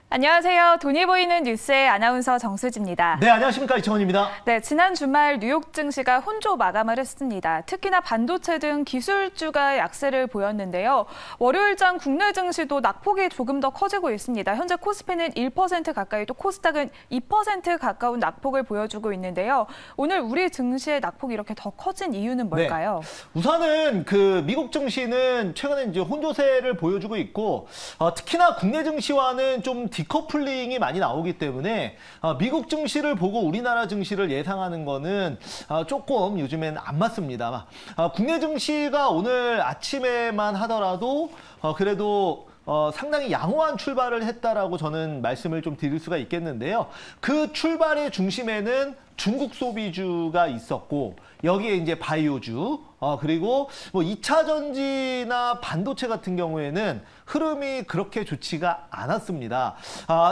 안녕하세요. 돈이 보이는 뉴스의 아나운서 정수지입니다. 네, 안녕하십니까. 이청원입니다. 네, 지난 주말 뉴욕 증시가 혼조 마감을 했습니다. 특히나 반도체 등 기술주가 약세를 보였는데요. 월요일장 국내 증시도 낙폭이 조금 더 커지고 있습니다. 현재 코스피는 1% 가까이, 또 코스닥은 2% 가까운 낙폭을 보여주고 있는데요. 오늘 우리 증시의 낙폭이 이렇게 더 커진 이유는 뭘까요? 네. 우선은 미국 증시는 최근에 이제 혼조세를 보여주고 있고, 특히나 국내 증시와는 좀 디커플링이 많이 나오기 때문에 미국 증시를 보고 우리나라 증시를 예상하는 거는 조금 요즘엔 안 맞습니다. 국내 증시가 오늘 아침에만 하더라도 그래도 상당히 양호한 출발을 했다라고 저는 말씀을 좀 드릴 수가 있겠는데요. 그 출발의 중심에는 중국 소비주가 있었고, 여기에 이제 바이오주, 그리고 뭐 2차 전지나 반도체 같은 경우에는 흐름이 그렇게 좋지가 않았습니다.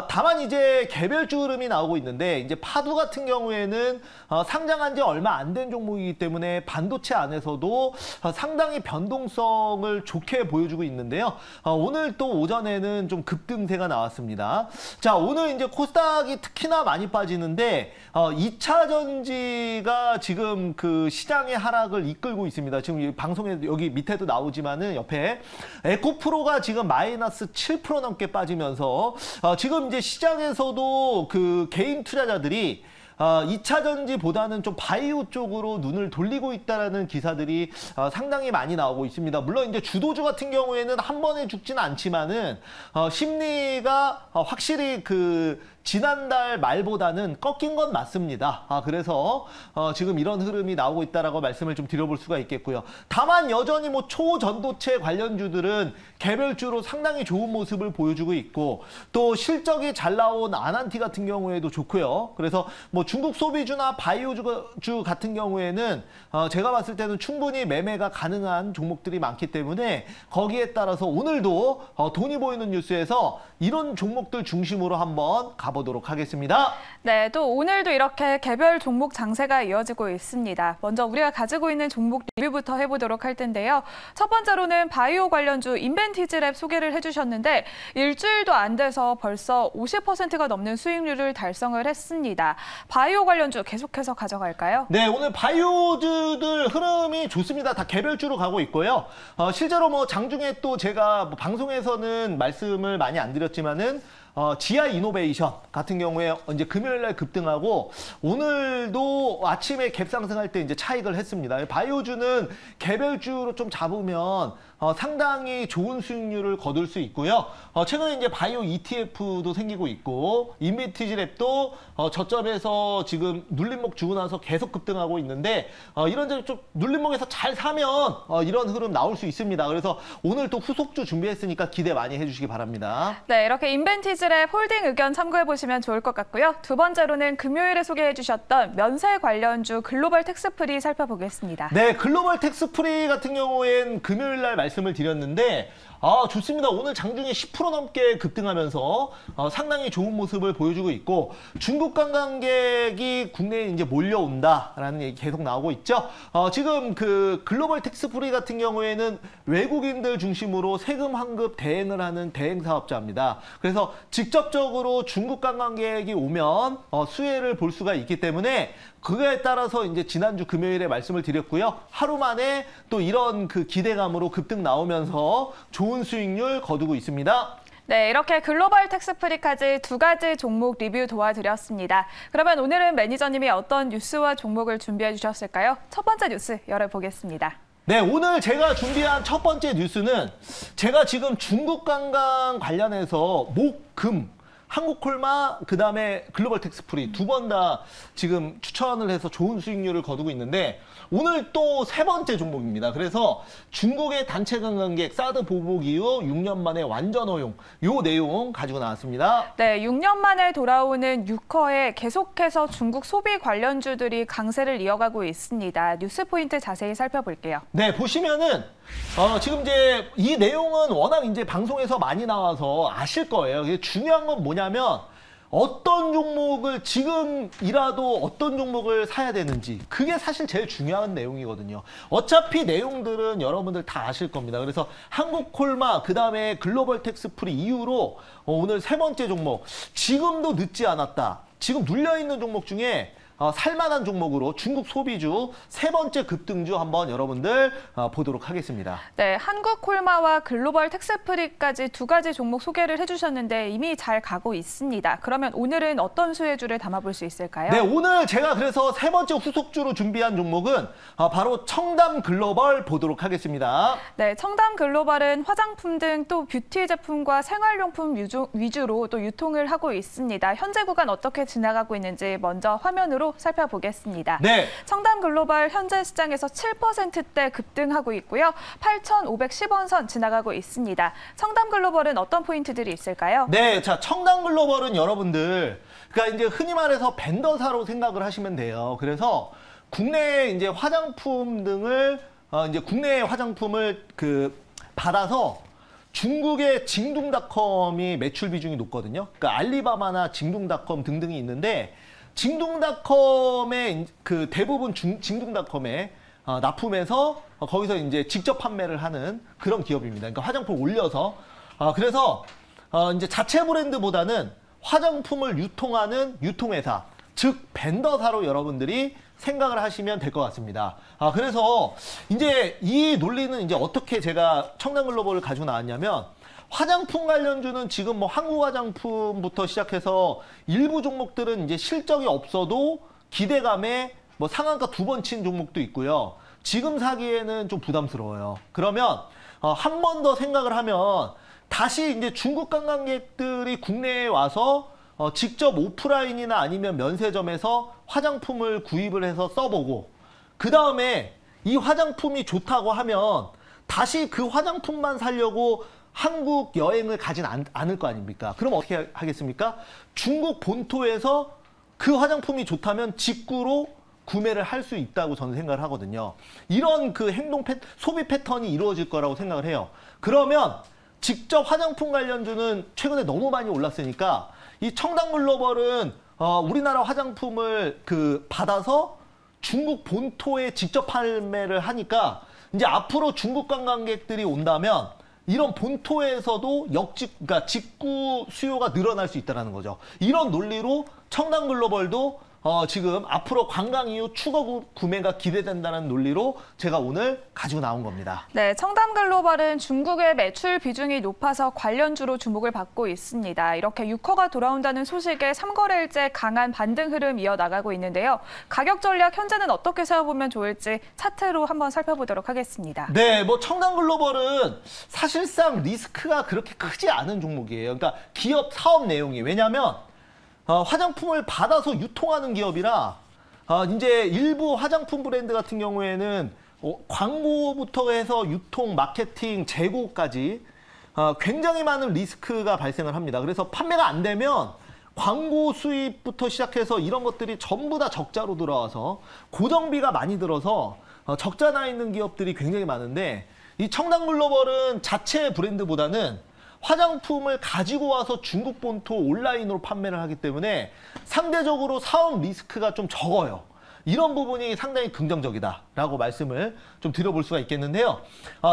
다만 이제 개별주 흐름이 나오고 있는데, 이제 파두 같은 경우에는 상장한 지 얼마 안 된 종목이기 때문에 반도체 안에서도 상당히 변동성을 좋게 보여주고 있는데요. 오늘 또 오전에는 좀 급등세가 나왔습니다. 자, 오늘 이제 코스닥이 특히나 많이 빠지는데 2차 전지가 지금 그 시장의 하락을 이끌고 있습니다. 지금 방송에 여기 밑에도 나오지만은 옆에 에코프로가 지금 마이너스 7% 넘게 빠지면서 지금 이제 시장에서도 그 개인 투자자들이 2차 전지보다는 좀 바이오 쪽으로 눈을 돌리고 있다는 기사들이 상당히 많이 나오고 있습니다. 물론 이제 주도주 같은 경우에는 한 번에 죽지는 않지만은 심리가 확실히 지난달 말보다는 꺾인 건 맞습니다. 그래서 지금 이런 흐름이 나오고 있다라고 말씀을 좀 드려볼 수가 있겠고요. 다만 여전히 뭐 초전도체 관련주들은 개별주로 상당히 좋은 모습을 보여주고 있고, 또 실적이 잘 나온 아난티 같은 경우에도 좋고요. 그래서 뭐 중국 소비주나 바이오주 같은 경우에는 제가 봤을 때는 충분히 매매가 가능한 종목들이 많기 때문에 거기에 따라서 오늘도 돈이 보이는 뉴스에서 이런 종목들 중심으로 한번 가보도록 하겠습니다. 네, 또 오늘도 이렇게 개별 종목 장세가 이어지고 있습니다. 먼저 우리가 가지고 있는 종목 리뷰부터 해보도록 할 텐데요. 첫 번째로는 바이오 관련주 인벤티지랩 소개를 해주셨는데, 일주일도 안 돼서 벌써 50%가 넘는 수익률을 달성을 했습니다. 바이오 관련주 계속해서 가져갈까요? 네, 오늘 바이오주들 흐름이 좋습니다. 다 개별주로 가고 있고요. 실제로 뭐 장중에 또 제가 뭐 방송에서는 말씀을 많이 안 드렸지만은 GI 이노베이션 같은 경우에 이제 금요일날 급등하고, 오늘도 아침에 갭 상승할 때 이제 차익을 했습니다. 바이오주는 개별주로 좀 잡으면 상당히 좋은 수익률을 거둘 수 있고요. 최근에 이제 바이오 ETF도 생기고 있고, 인벤티지랩도 저점에서 지금 눌림목 주고 나서 계속 급등하고 있는데, 이런 좀 눌림목에서 잘 사면 이런 흐름 나올 수 있습니다. 그래서 오늘 또 후속주 준비했으니까 기대 많이 해주시기 바랍니다. 네, 이렇게 인벤티지랩 홀딩 의견 참고해보시면 좋을 것 같고요. 두 번째로는 금요일에 소개해주셨던 면세 관련주 글로벌 텍스프리 살펴보겠습니다. 네, 글로벌 텍스프리 같은 경우엔 금요일날 말씀을 드렸는데, 좋습니다. 오늘 장중에 10% 넘게 급등하면서 상당히 좋은 모습을 보여주고 있고, 중국 관광객이 국내에 이제 몰려온다라는 얘기 계속 나오고 있죠. 지금 글로벌 텍스프리 같은 경우에는 외국인들 중심으로 세금 환급 대행을 하는 대행 사업자입니다. 그래서 직접적으로 중국 관광객이 오면 수혜를 볼 수가 있기 때문에, 그거에 따라서 이제 지난주 금요일에 말씀을 드렸고요. 하루 만에 또 이런 기대감으로 급등 나오면서 좋은 수익률 거두고 있습니다. 네, 이렇게 글로벌 텍스프리까지 두 가지 종목 리뷰 도와드렸습니다. 그러면 오늘은 매니저님이 어떤 뉴스와 종목을 준비해 주셨을까요? 첫 번째 뉴스 열어보겠습니다. 네, 오늘 제가 준비한 첫 번째 뉴스는 제가 지금 중국 관광 관련해서 목, 금, 한국콜마, 그다음에 글로벌 텍스프리 두 번 다 지금 추천을 해서 좋은 수익률을 거두고 있는데, 오늘 또 세 번째 종목입니다. 그래서 중국의 단체 관광객 사드 보복 이후 6년 만에 완전 허용, 요 내용 가지고 나왔습니다. 네, 6년 만에 돌아오는 유커에 계속해서 중국 소비 관련주들이 강세를 이어가고 있습니다. 뉴스 포인트 자세히 살펴볼게요. 네, 보시면은 지금 이제 이 내용은 워낙 이제 방송에서 많이 나와서 아실 거예요. 중요한 건 뭐냐면 어떤 종목을 지금이라도 어떤 종목을 사야 되는지 그게 사실 제일 중요한 내용이거든요. 어차피 내용들은 여러분들 다 아실 겁니다. 그래서 한국콜마 그다음에 글로벌 텍스프리 이후로 오늘 세 번째 종목 지금도 늦지 않았다. 지금 눌려있는 종목 중에 살만한 종목으로 중국 소비주 세 번째 급등주 한번 여러분들 보도록 하겠습니다. 네, 한국콜마와 글로벌 텍스프리까지 두 가지 종목 소개를 해주셨는데 이미 잘 가고 있습니다. 그러면 오늘은 어떤 수혜주를 담아볼 수 있을까요? 네, 오늘 제가 그래서 세 번째 후속주로 준비한 종목은 바로 청담 글로벌 보도록 하겠습니다. 네, 청담 글로벌은 화장품 등 또 뷰티 제품과 생활용품 위주로 또 유통을 하고 있습니다. 현재 구간 어떻게 지나가고 있는지 먼저 화면으로 살펴보겠습니다. 네. 청담 글로벌 현재 시장에서 7%대 급등하고 있고요. 8,510원 선 지나가고 있습니다. 청담 글로벌은 어떤 포인트들이 있을까요? 네, 자, 청담 글로벌은 여러분들 그러니까 이제 흔히 말해서 벤더사로 생각을 하시면 돼요. 그래서 국내 이제 화장품 등을 이제 국내 화장품을 받아서 중국의 징둥닷컴이 매출 비중이 높거든요. 그러니까 알리바바나 징둥닷컴 등등이 있는데 징둥닷컴의 대부분 징둥닷컴에 납품해서 거기서 이제 직접 판매를 하는 그런 기업입니다. 그러니까 화장품 올려서 그래서 이제 자체 브랜드보다는 화장품을 유통하는 유통회사, 즉 벤더사로 여러분들이 생각을 하시면 될 것 같습니다. 그래서 이제 이 논리는 이제 어떻게 제가 청담글로벌을 가지고 나왔냐면 화장품 관련주는 지금 뭐 한국 화장품부터 시작해서 일부 종목들은 이제 실적이 없어도 기대감에 뭐 상한가 2번 친 종목도 있고요. 지금 사기에는 좀 부담스러워요. 그러면 한 번 더 생각을 하면 다시 이제 중국 관광객들이 국내에 와서 직접 오프라인이나 아니면 면세점에서 화장품을 구입을 해서 써보고 그 다음에 이 화장품이 좋다고 하면 다시 그 화장품만 사려고 한국 여행을 가진 않을 거 아닙니까? 그럼 어떻게 하겠습니까? 중국 본토에서 그 화장품이 좋다면 직구로 구매를 할 수 있다고 저는 생각을 하거든요. 이런 소비 패턴이 이루어질 거라고 생각을 해요. 그러면 직접 화장품 관련주는 최근에 너무 많이 올랐으니까 이 청담글로벌은 우리나라 화장품을 받아서 중국 본토에 직접 판매를 하니까 이제 앞으로 중국 관광객들이 온다면 이런 본토에서도 그러니까 직구 수요가 늘어날 수 있다는 거죠. 이런 논리로 청담글로벌도 지금 앞으로 관광 이후 추가 구매가 기대된다는 논리로 제가 오늘 가지고 나온 겁니다. 네, 청담글로벌은 중국의 매출 비중이 높아서 관련주로 주목을 받고 있습니다. 이렇게 6호가 돌아온다는 소식에 3거래일째 강한 반등 흐름 이어나가고 있는데요. 가격 전략 현재는 어떻게 세워보면 좋을지 차트로 한번 살펴보도록 하겠습니다. 네, 뭐 청담글로벌은 사실상 리스크가 그렇게 크지 않은 종목이에요. 그러니까 기업 사업 내용이. 왜냐하면 화장품을 받아서 유통하는 기업이라 이제 일부 화장품 브랜드 같은 경우에는 광고부터 해서 유통, 마케팅, 재고까지 굉장히 많은 리스크가 발생을 합니다. 그래서 판매가 안 되면 광고 수입부터 시작해서 이런 것들이 전부 다 적자로 들어와서 고정비가 많이 들어서 적자 나 있는 기업들이 굉장히 많은데 이 청담글로벌은 자체 브랜드보다는 화장품을 가지고 와서 중국 본토 온라인으로 판매를 하기 때문에 상대적으로 사업 리스크가 좀 적어요. 이런 부분이 상당히 긍정적이다라고 말씀을 좀 드려볼 수가 있겠는데요.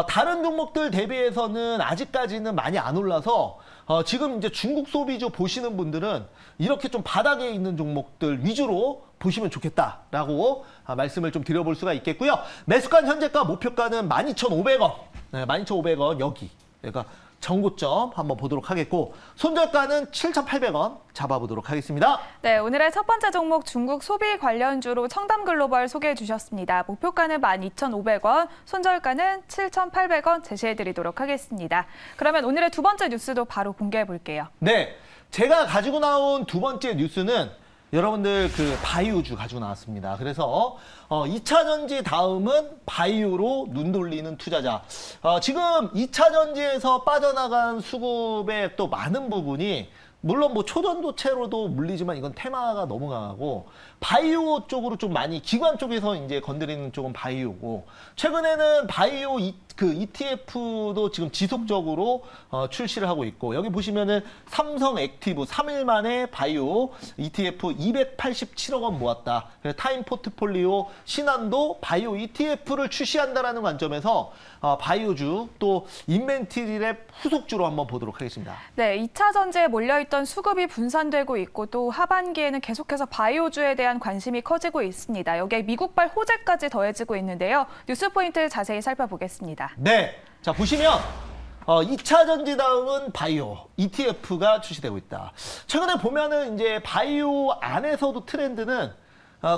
다른 종목들 대비해서는 아직까지는 많이 안 올라서 지금 이제 중국 소비주 보시는 분들은 이렇게 좀 바닥에 있는 종목들 위주로 보시면 좋겠다라고 말씀을 좀 드려볼 수가 있겠고요. 매수가 현재가 목표가는 12,500원. 네, 12,500원 여기. 그러니까 정고점 한번 보도록 하겠고 손절가는 7,800원 잡아보도록 하겠습니다. 네, 오늘의 첫 번째 종목 중국 소비 관련주로 청담글로벌 소개해 주셨습니다. 목표가는 12,500원, 손절가는 7,800원 제시해드리도록 하겠습니다. 그러면 오늘의 두 번째 뉴스도 바로 공개해 볼게요. 네, 제가 가지고 나온 두 번째 뉴스는 여러분들 바이오주 가지고 나왔습니다. 그래서 2차 전지 다음은 바이오로 눈 돌리는 투자자. 지금 2차 전지에서 빠져나간 수급의 또 많은 부분이 물론 뭐 초전도체로도 물리지만 이건 테마가 너무 강하고 바이오 쪽으로 좀 많이 기관 쪽에서 이제 건드리는 쪽은 바이오고 최근에는 바이오 ETF도 지금 지속적으로 출시를 하고 있고 여기 보시면은 삼성 액티브 3일 만에 바이오 ETF 287억 원 모았다. 그래서 타임 포트폴리오 신한도 바이오 ETF를 출시한다라는 관점에서 바이오주 또 인벤티리랩 후속주로 한번 보도록 하겠습니다. 네, 2차 전지에 몰려있던 수급이 분산되고 있고 또 하반기에는 계속해서 바이오주에 대한 관심이 커지고 있습니다. 여기에 미국발 호재까지 더해지고 있는데요. 뉴스 포인트 자세히 살펴보겠습니다. 네, 자 보시면 2차 전지 다음은 바이오 ETF가 출시되고 있다. 최근에 보면은 이제 바이오 안에서도 트렌드는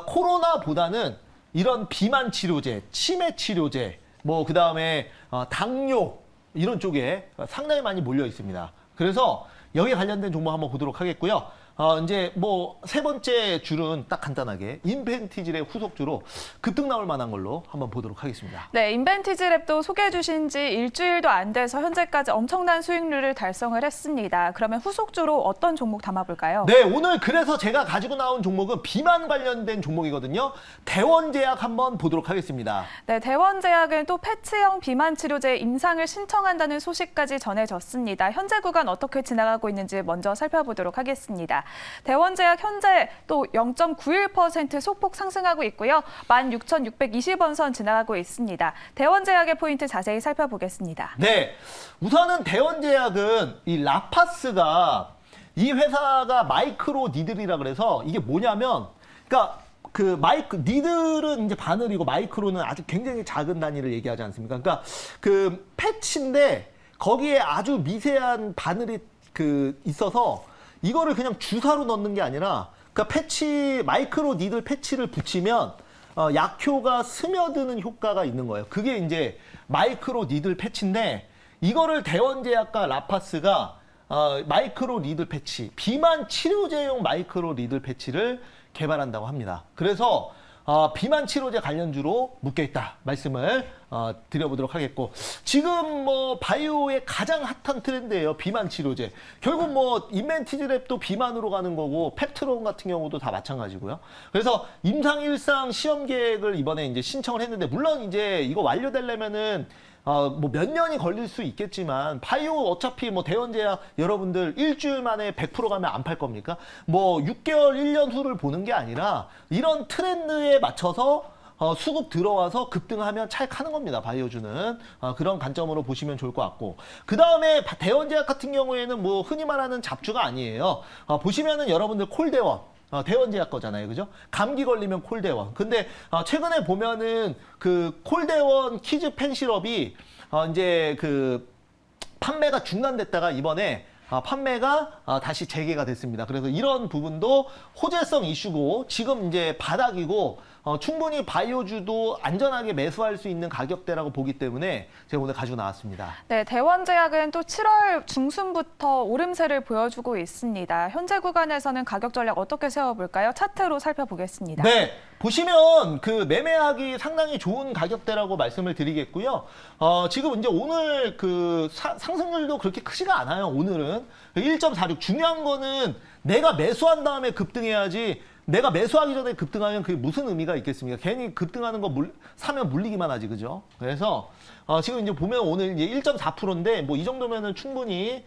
코로나보다는 이런 비만 치료제, 치매 치료제, 뭐 그다음에 당뇨 이런 쪽에 상당히 많이 몰려 있습니다. 그래서 여기 관련된 종목 한번 보도록 하겠고요. 이제 뭐 세 번째 줄은 딱 간단하게 인벤티지랩 후속주로 급등 나올 만한 걸로 한번 보도록 하겠습니다. 네, 인벤티지랩도 소개해 주신 지 일주일도 안 돼서 현재까지 엄청난 수익률을 달성을 했습니다. 그러면 후속주로 어떤 종목 담아볼까요? 네, 오늘 그래서 제가 가지고 나온 종목은 비만 관련된 종목이거든요. 대원제약 한번 보도록 하겠습니다. 네, 대원제약은 또 패치형 비만 치료제 임상을 신청한다는 소식까지 전해졌습니다. 현재 구간 어떻게 지나가고 있는지 먼저 살펴보도록 하겠습니다. 대원제약 현재 또 0.91% 소폭 상승하고 있고요. 16,620원 선 지나가고 있습니다. 대원제약의 포인트 자세히 살펴보겠습니다. 네, 우선은 대원제약은 이 라파스가 이 회사가 마이크로 니들이라 그래서 이게 뭐냐면 그러니까 그 니들은 이제 바늘이고 마이크로는 아주 굉장히 작은 단위를 얘기하지 않습니까? 그러니까 그 패치인데 거기에 아주 미세한 바늘이 있어서 이거를 그냥 주사로 넣는 게 아니라 그러니까 마이크로 니들 패치를 붙이면 약효가 스며드는 효과가 있는 거예요. 그게 이제 마이크로 니들 패치인데 이거를 대원제약과 라파스가 마이크로 니들 패치, 비만 치료제용 마이크로 니들 패치를 개발한다고 합니다. 그래서 비만 치료제 관련주로 묶여있다 말씀을 드려보도록 하겠고 지금 뭐 바이오의 가장 핫한 트렌드예요. 비만 치료제. 결국 뭐 인벤티지랩도 비만으로 가는 거고 펩트론 같은 경우도 다 마찬가지고요. 그래서 임상 1상 시험 계획을 이번에 이제 신청을 했는데 물론 이제 이거 완료되려면은 뭐 몇 년이 걸릴 수 있겠지만 바이오 어차피 뭐 대원제약 여러분들 일주일 만에 100% 가면 안 팔 겁니까? 뭐 6개월, 1년 후를 보는 게 아니라 이런 트렌드에 맞춰서 수급 들어와서 급등하면 찰칵하는 겁니다. 바이오주는 그런 관점으로 보시면 좋을 것 같고 그 다음에 대원제약 같은 경우에는 뭐 흔히 말하는 잡주가 아니에요. 보시면은 여러분들 콜대원 대원제약 거잖아요. 그죠? 감기 걸리면 콜대원. 근데 최근에 보면은 그 콜대원 키즈 펜시럽이 이제 그 판매가 중단됐다가 이번에 판매가 다시 재개가 됐습니다. 그래서 이런 부분도 호재성 이슈고 지금 이제 바닥이고 충분히 바이오주도 안전하게 매수할 수 있는 가격대라고 보기 때문에 제가 오늘 가지고 나왔습니다. 네, 대원제약은 또 7월 중순부터 오름세를 보여주고 있습니다. 현재 구간에서는 가격 전략 어떻게 세워볼까요? 차트로 살펴보겠습니다. 네, 보시면 그 매매하기 상당히 좋은 가격대라고 말씀을 드리겠고요. 지금 이제 오늘 그 상승률도 그렇게 크지가 않아요. 오늘은 1.46. 중요한 거는 내가 매수한 다음에 급등해야지. 내가 매수하기 전에 급등하면 그게 무슨 의미가 있겠습니까? 괜히 급등하는 거 사면 물리기만 하지, 그죠? 그래서 지금 이제 보면 오늘 이제 1.4%인데 뭐 이 정도면은 충분히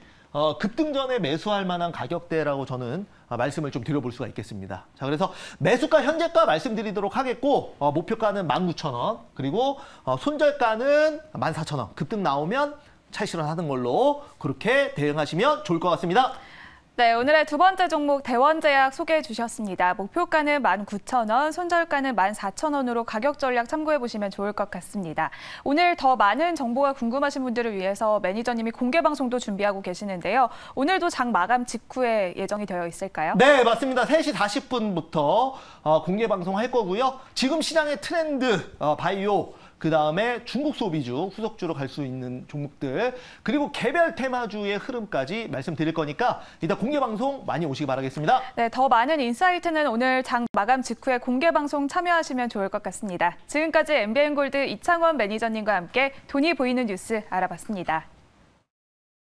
급등 전에 매수할 만한 가격대라고 저는 말씀을 좀 드려볼 수가 있겠습니다. 자, 그래서 매수가 현재가 말씀드리도록 하겠고 목표가는 19,000원 그리고 손절가는 14,000원. 급등 나오면 차익실현하는 걸로 그렇게 대응하시면 좋을 것 같습니다. 네, 오늘의 두 번째 종목 대원제약 소개해 주셨습니다. 목표가는 19,000원, 손절가는 14,000원으로 가격 전략 참고해 보시면 좋을 것 같습니다. 오늘 더 많은 정보가 궁금하신 분들을 위해서 매니저님이 공개 방송도 준비하고 계시는데요. 오늘도 장 마감 직후에 예정이 되어 있을까요? 네, 맞습니다. 3시 40분부터 공개 방송할 거고요. 지금 시장의 트렌드, 바이오, 그 다음에 중국 소비주, 후속주로 갈 수 있는 종목들, 그리고 개별 테마주의 흐름까지 말씀드릴 거니까 이따 공개 방송 많이 오시기 바라겠습니다. 네, 더 많은 인사이트는 오늘 장 마감 직후에 공개 방송 참여하시면 좋을 것 같습니다. 지금까지 MBN골드 이창원 매니저님과 함께 돈이 보이는 뉴스 알아봤습니다.